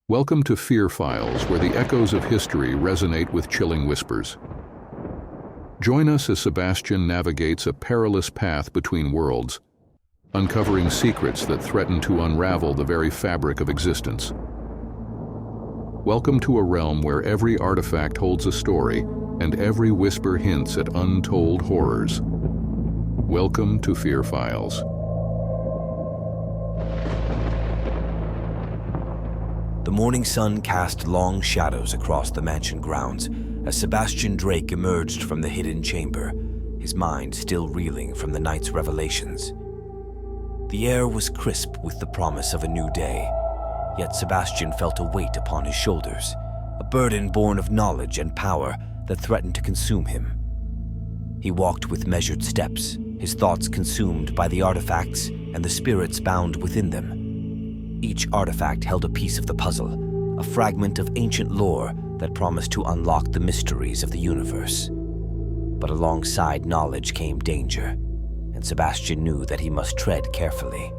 Welcome to Fear Files, where the echoes of history resonate with chilling whispers. Join us as Sebastian navigates a perilous path between worlds, uncovering secrets that threaten to unravel the very fabric of existence. Welcome to a realm where every artifact holds a story and every whisper hints at untold horrors. Welcome to Fear Files. The morning sun cast long shadows across the mansion grounds as Sebastian Drake emerged from the hidden chamber, his mind still reeling from the night's revelations. The air was crisp with the promise of a new day, yet Sebastian felt a weight upon his shoulders, a burden born of knowledge and power that threatened to consume him. He walked with measured steps, his thoughts consumed by the artifacts and the spirits bound within them. Each artifact held a piece of the puzzle, a fragment of ancient lore that promised to unlock the mysteries of the universe. But alongside knowledge came danger, and Sebastian knew that he must tread carefully.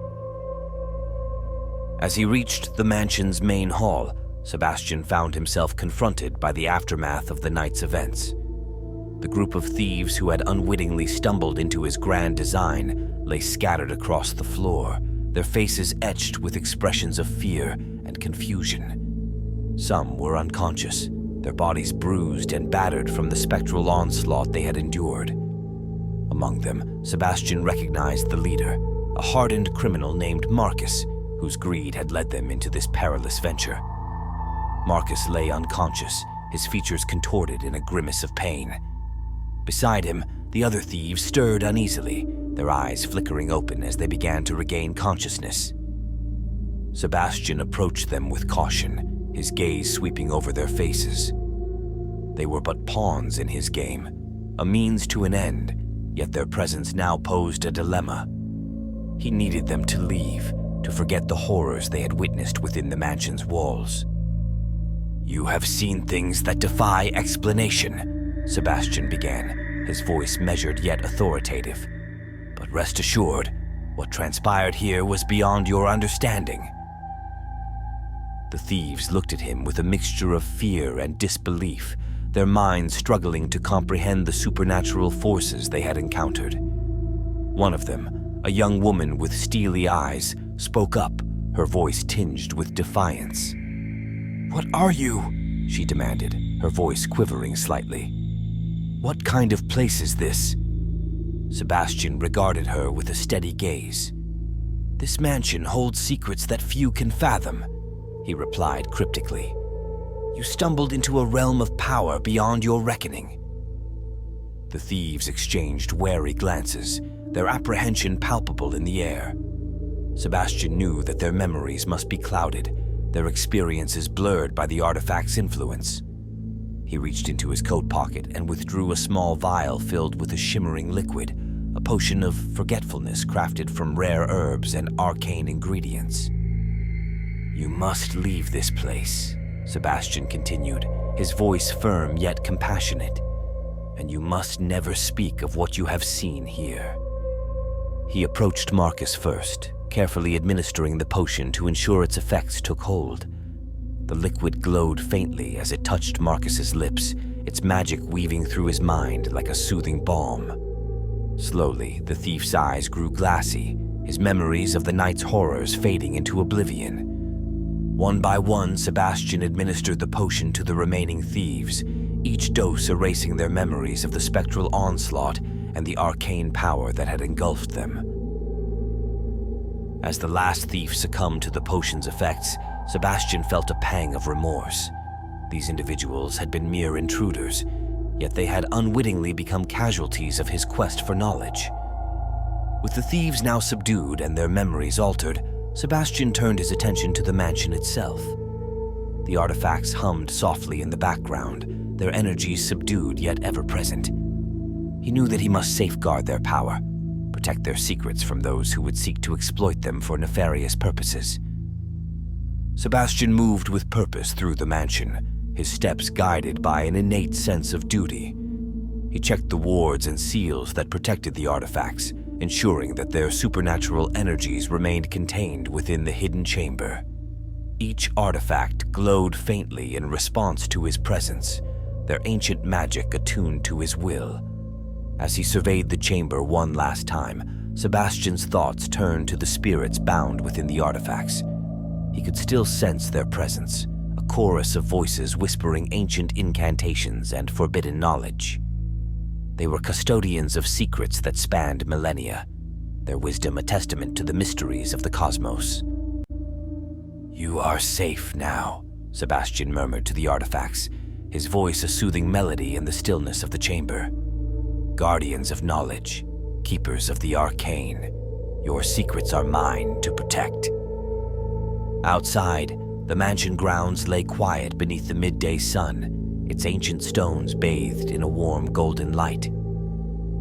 As he reached the mansion's main hall, Sebastian found himself confronted by the aftermath of the night's events. The group of thieves who had unwittingly stumbled into his grand design lay scattered across the floor, their faces etched with expressions of fear and confusion. Some were unconscious, their bodies bruised and battered from the spectral onslaught they had endured. Among them, Sebastian recognized the leader, a hardened criminal named Marcus, whose greed had led them into this perilous venture. Marcus lay unconscious, his features contorted in a grimace of pain. Beside him, the other thieves stirred uneasily, their eyes flickering open as they began to regain consciousness. Sebastian approached them with caution, his gaze sweeping over their faces. They were but pawns in his game, a means to an end, yet their presence now posed a dilemma. He needed them to leave, to forget the horrors they had witnessed within the mansion's walls. "You have seen things that defy explanation," Sebastian began, his voice measured yet authoritative. "But rest assured, what transpired here was beyond your understanding." The thieves looked at him with a mixture of fear and disbelief, their minds struggling to comprehend the supernatural forces they had encountered. One of them, a young woman with steely eyes, spoke up, her voice tinged with defiance. "What are you?" she demanded, her voice quivering slightly. "What kind of place is this?" Sebastian regarded her with a steady gaze. "This mansion holds secrets that few can fathom," he replied cryptically. "You stumbled into a realm of power beyond your reckoning." The thieves exchanged wary glances, their apprehension palpable in the air. Sebastian knew that their memories must be clouded, their experiences blurred by the artifact's influence. He reached into his coat pocket and withdrew a small vial filled with a shimmering liquid, a potion of forgetfulness crafted from rare herbs and arcane ingredients. "You must leave this place," Sebastian continued, his voice firm yet compassionate. "And you must never speak of what you have seen here." He approached Marcus first, carefully administering the potion to ensure its effects took hold. The liquid glowed faintly as it touched Marcus's lips, its magic weaving through his mind like a soothing balm. Slowly, the thief's eyes grew glassy, his memories of the night's horrors fading into oblivion. One by one, Sebastian administered the potion to the remaining thieves, each dose erasing their memories of the spectral onslaught and the arcane power that had engulfed them. As the last thief succumbed to the potion's effects, Sebastian felt a pang of remorse. These individuals had been mere intruders, yet they had unwittingly become casualties of his quest for knowledge. With the thieves now subdued and their memories altered, Sebastian turned his attention to the mansion itself. The artifacts hummed softly in the background, their energies subdued yet ever present. He knew that he must safeguard their power, protect their secrets from those who would seek to exploit them for nefarious purposes. Sebastian moved with purpose through the mansion, his steps guided by an innate sense of duty. He checked the wards and seals that protected the artifacts, ensuring that their supernatural energies remained contained within the hidden chamber. Each artifact glowed faintly in response to his presence, their ancient magic attuned to his will. As he surveyed the chamber one last time, Sebastian's thoughts turned to the spirits bound within the artifacts. He could still sense their presence, a chorus of voices whispering ancient incantations and forbidden knowledge. They were custodians of secrets that spanned millennia, their wisdom a testament to the mysteries of the cosmos. "You are safe now," Sebastian murmured to the artifacts, his voice a soothing melody in the stillness of the chamber. "Guardians of knowledge, keepers of the arcane, your secrets are mine to protect." Outside, the mansion grounds lay quiet beneath the midday sun, its ancient stones bathed in a warm golden light.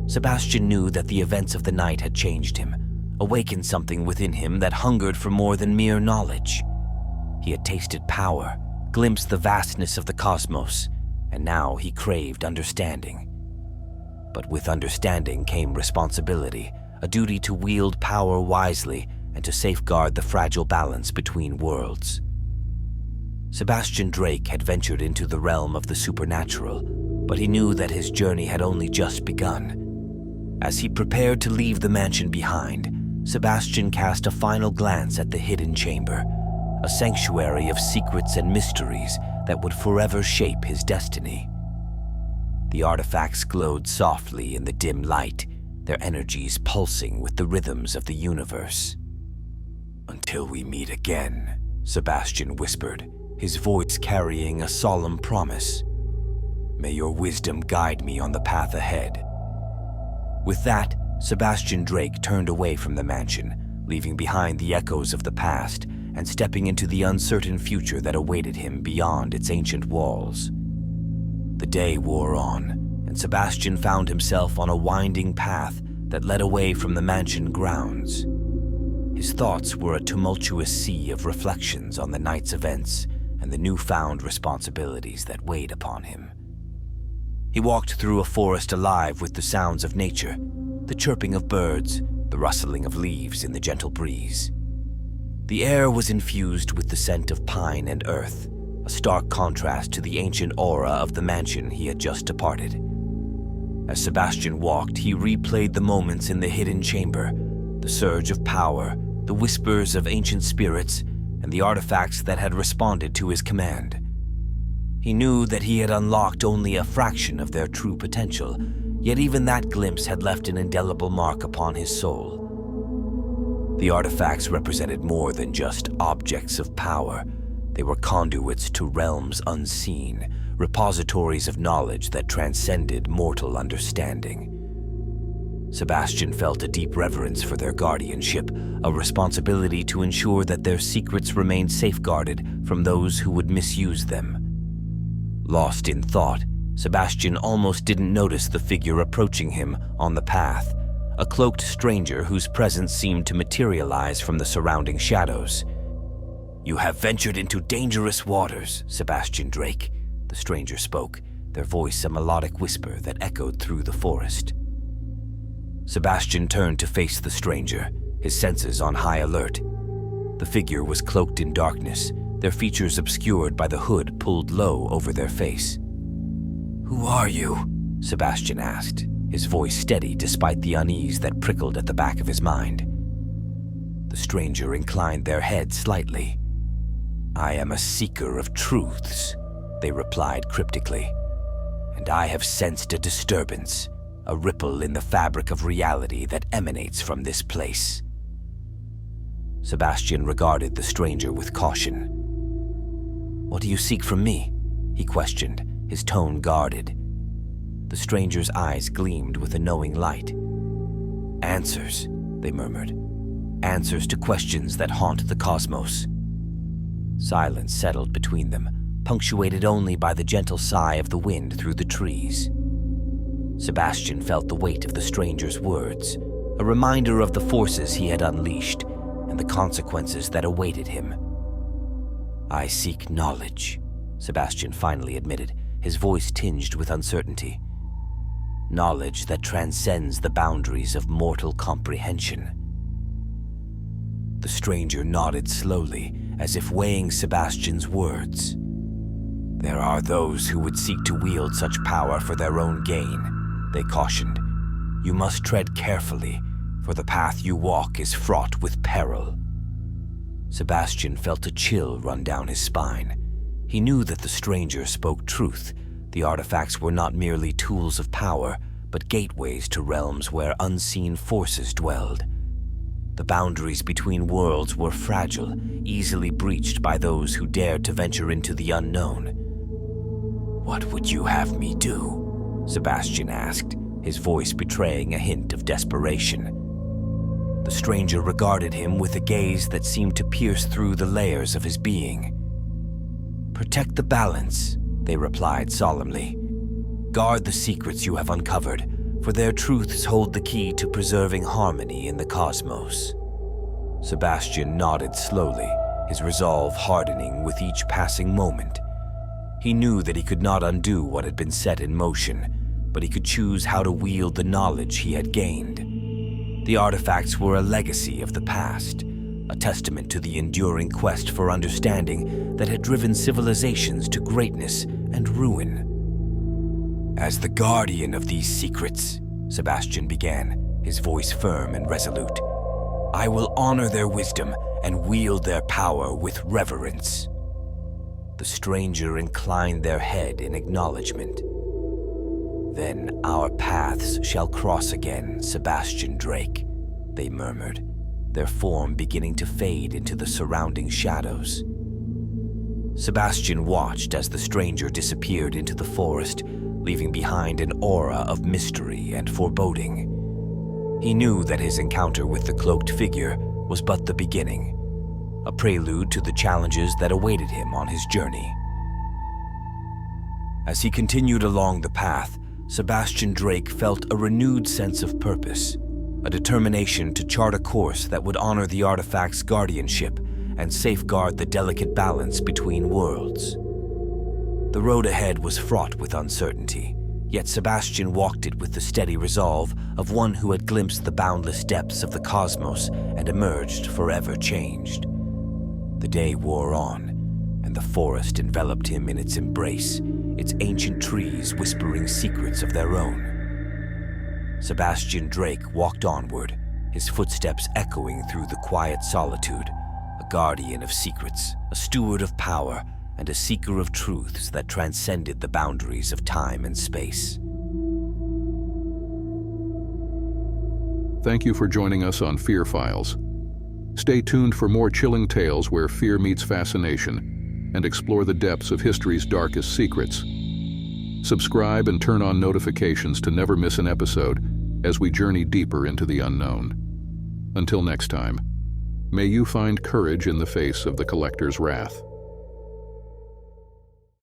Sebastian knew that the events of the night had changed him, awakened something within him that hungered for more than mere knowledge. He had tasted power, glimpsed the vastness of the cosmos, and now he craved understanding. But with understanding came responsibility, a duty to wield power wisely and to safeguard the fragile balance between worlds. Sebastian Drake had ventured into the realm of the supernatural, but he knew that his journey had only just begun. As he prepared to leave the mansion behind, Sebastian cast a final glance at the hidden chamber, a sanctuary of secrets and mysteries that would forever shape his destiny. The artifacts glowed softly in the dim light, their energies pulsing with the rhythms of the universe. "Until we meet again," Sebastian whispered, his voice carrying a solemn promise. "May your wisdom guide me on the path ahead." With that, Sebastian Drake turned away from the mansion, leaving behind the echoes of the past and stepping into the uncertain future that awaited him beyond its ancient walls. The day wore on, and Sebastian found himself on a winding path that led away from the mansion grounds. His thoughts were a tumultuous sea of reflections on the night's events and the newfound responsibilities that weighed upon him. He walked through a forest alive with the sounds of nature, the chirping of birds, the rustling of leaves in the gentle breeze. The air was infused with the scent of pine and earth, a stark contrast to the ancient aura of the mansion he had just departed. As Sebastian walked, he replayed the moments in the hidden chamber, the surge of power, the whispers of ancient spirits, and the artifacts that had responded to his command. He knew that he had unlocked only a fraction of their true potential, yet even that glimpse had left an indelible mark upon his soul. The artifacts represented more than just objects of power. They were conduits to realms unseen, repositories of knowledge that transcended mortal understanding. Sebastian felt a deep reverence for their guardianship, a responsibility to ensure that their secrets remained safeguarded from those who would misuse them. Lost in thought, Sebastian almost didn't notice the figure approaching him on the path, a cloaked stranger whose presence seemed to materialize from the surrounding shadows. "You have ventured into dangerous waters, Sebastian Drake," the stranger spoke, their voice a melodic whisper that echoed through the forest. Sebastian turned to face the stranger, his senses on high alert. The figure was cloaked in darkness, their features obscured by the hood pulled low over their face. "Who are you?" Sebastian asked, his voice steady despite the unease that prickled at the back of his mind. The stranger inclined their head slightly. "I am a seeker of truths," they replied cryptically, "and I have sensed a disturbance, a ripple in the fabric of reality that emanates from this place." Sebastian regarded the stranger with caution. "What do you seek from me?" he questioned, his tone guarded. The stranger's eyes gleamed with a knowing light. "Answers," they murmured. "Answers to questions that haunt the cosmos." Silence settled between them, punctuated only by the gentle sigh of the wind through the trees. Sebastian felt the weight of the stranger's words, a reminder of the forces he had unleashed and the consequences that awaited him. "I seek knowledge," Sebastian finally admitted, his voice tinged with uncertainty. "Knowledge that transcends the boundaries of mortal comprehension." The stranger nodded slowly, as if weighing Sebastian's words. "There are those who would seek to wield such power for their own gain," they cautioned. "You must tread carefully, for the path you walk is fraught with peril." Sebastian felt a chill run down his spine. He knew that the stranger spoke truth. The artifacts were not merely tools of power, but gateways to realms where unseen forces dwelled. The boundaries between worlds were fragile, easily breached by those who dared to venture into the unknown. "What would you have me do?" Sebastian asked, his voice betraying a hint of desperation. The stranger regarded him with a gaze that seemed to pierce through the layers of his being. "Protect the balance," they replied solemnly. "Guard the secrets you have uncovered, for their truths hold the key to preserving harmony in the cosmos." Sebastian nodded slowly, his resolve hardening with each passing moment. He knew that he could not undo what had been set in motion, but he could choose how to wield the knowledge he had gained. The artifacts were a legacy of the past, a testament to the enduring quest for understanding that had driven civilizations to greatness and ruin. "As the guardian of these secrets," Sebastian began, his voice firm and resolute, "I will honor their wisdom and wield their power with reverence." The stranger inclined their head in acknowledgement. "Then our paths shall cross again, Sebastian Drake," they murmured, their form beginning to fade into the surrounding shadows. Sebastian watched as the stranger disappeared into the forest, leaving behind an aura of mystery and foreboding. He knew that his encounter with the cloaked figure was but the beginning, a prelude to the challenges that awaited him on his journey. As he continued along the path, Sebastian Drake felt a renewed sense of purpose, a determination to chart a course that would honor the artifact's guardianship and safeguard the delicate balance between worlds. The road ahead was fraught with uncertainty, yet Sebastian walked it with the steady resolve of one who had glimpsed the boundless depths of the cosmos and emerged forever changed. The day wore on, and the forest enveloped him in its embrace, its ancient trees whispering secrets of their own. Sebastian Drake walked onward, his footsteps echoing through the quiet solitude, a guardian of secrets, a steward of power, and a seeker of truths that transcended the boundaries of time and space. Thank you for joining us on Fear Files. Stay tuned for more chilling tales where fear meets fascination and explore the depths of history's darkest secrets. Subscribe and turn on notifications to never miss an episode as we journey deeper into the unknown. Until next time, may you find courage in the face of the collector's wrath.